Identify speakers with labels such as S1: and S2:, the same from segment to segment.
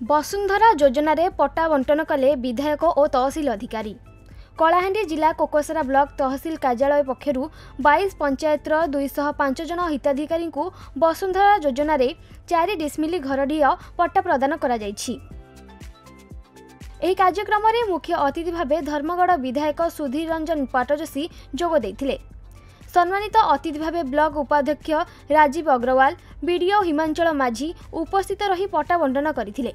S1: वसुंधरा योजन पट्टा बंटन कले विधायक और तहसिल अधिकारी। कलाहांडी जिला कोकोसरा ब्लॉक तहसिल कार्यालय पक्षर 22 पंचायतर 205 जन हिताधिकारी को वसुंधरा योजन 4 डिसमिल घरडीह पट्टा प्रदान करा जायछि। एही कार्यक्रम में मुख्य अतिथि भाव धर्मगढ़ विधायक सुधीर रंजन पाटजोशी जोग देथिले। सम्मानित अतिथि भाव ब्लॉक उपाध्यक्ष राजीव अग्रवाल, बीडीओ हिमांचल माझी उपस्थित रही पट्टा बंटन करथिले।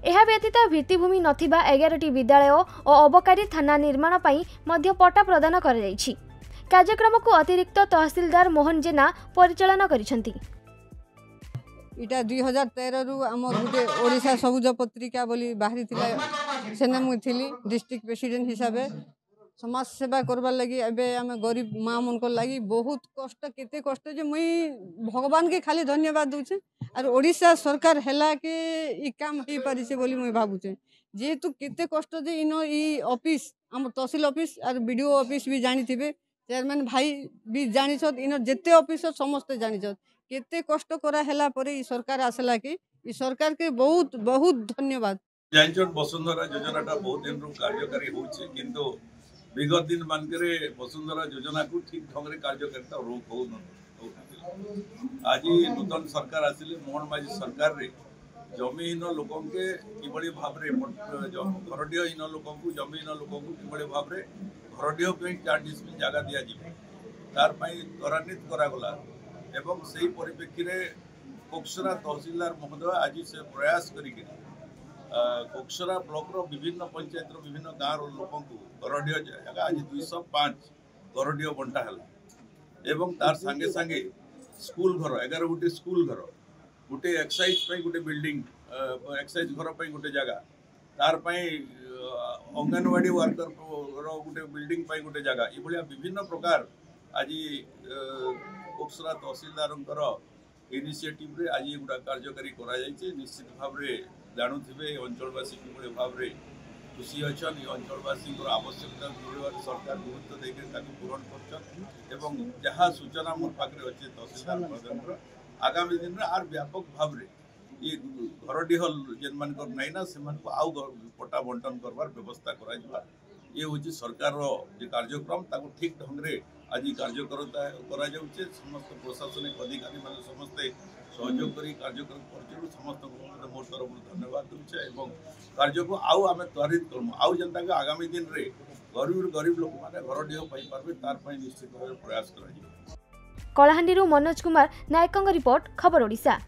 S1: एहा व्यतीत भित्तिभूमि नथिबा 11टी विद्यालय और अबकारी थाना निर्माण पई मध्य पट्टा प्रदान करा जायछि। कार्यक्रम को अतिरिक्त तहसीलदार मोहन जेना परिचालन करिसंती।
S2: इटा 2013 रु हमर गुटे ओडिशा सबुज पत्रिका बोली बाहरी थिला सेने मु थिली डिस्ट्रिक्ट प्रेसिडेंट हिसाबे समाज सेवा करबार लगी। एबे आमे गरीब माँ मन को लगी बहुत कष्ट केते कष्ट जे मुई भगवान के खाली धन्यवाद दूचे। और ओडिशा सरकार हैला के ई काम ही परिसे बोली मुई भाबुचे। जेहेतु केते कष्ट जे इनो ई ऑफिस हम तहसील ऑफिस और बीडीओ ऑफिस भी जानी थिबे, चेयरमैन भाई भी जानी छत, इनो जेते ऑफिस समस्त जानी छत केते कष्ट करा हैला परे ई सरकार आसला कि ई सरकार के बहुत बहुत धन्यवाद।
S3: जानचोट वसुंधरा योजनाटा बहुत दिन कार्यकारी होचे, किंतु विगत दिन मानकरे वसुंधरा योजना को ठीक ढंग रे कार्यकारिता हो आज नूतन सरकार आसिले मोहन माझी सरकार रे जमीन लोकों के किबड़ी भाव रे घरडीहहीन लोकों को जमीन लोकों को किबड़ी भाव रे घरडीह पे 4 डिसमिल जगह दिया जिवो तार पई त्वरान्वित करागला। एवं सही परिप्रेक्षी रे कोकसरा तहसीलदार महोदय आज से प्रयास करिके कोकसरा ब्लॉक रो विभिन्न पंचायत रो विभिन्न गाँव लोकों को घरडीह जगह आज 205 घरडीह बंटा है। एवं तार संगे संगे स्कूल घर 11 गोटे स्कूल घर गोटे एक्साइज पे गोटे बिल्डिंग एक्साइज घर पे गोटे जगह तार अंगनवाड़ी वर्कर गोटे बिल्डिंग पे गोटे जगह ये विभिन्न प्रकार आज कोकसरा तहसीलदार इनिशिएटिव रे आज गुड़ा कार्यकारी करा जायछि। निश्चित भाव रे जानुथिबे अंचलवासी किभଳି भाव रे खुशी अच्छा अंचलवासी आवश्यकता मिलवार सरकार गुरुत्व देकर पूरण कर जहाँ सूचना मोर पाखे अच्छे तहसीलदार महोदय आगामी दिन में आर व्यापक भाव रे ये घरडीह जेन मान नहीं ना से आउ पट्टा बंटन करवार व्यवस्था करा ये हूँ सरकार कार्यक्रम ताको ठीक ढंग से आज कार्यकर्ता करा जाउछे। समस्त प्रशासनिक अधिकारी मान समस्ते सहयोग करी कार्यक्रम कर समस्त मोर तरफ धन्यवाद दूचे एवं कार्य को आउ आमे त्वरित करमु आउ जनता के आगामी दिन रे गरीब लोक माने घरडीह पाई पारबे तार पई निश्चित भाव प्रयास करा।
S1: कलाहांडी मनोज कुमार नायकंग रिपोर्ट खबर ओडिशा।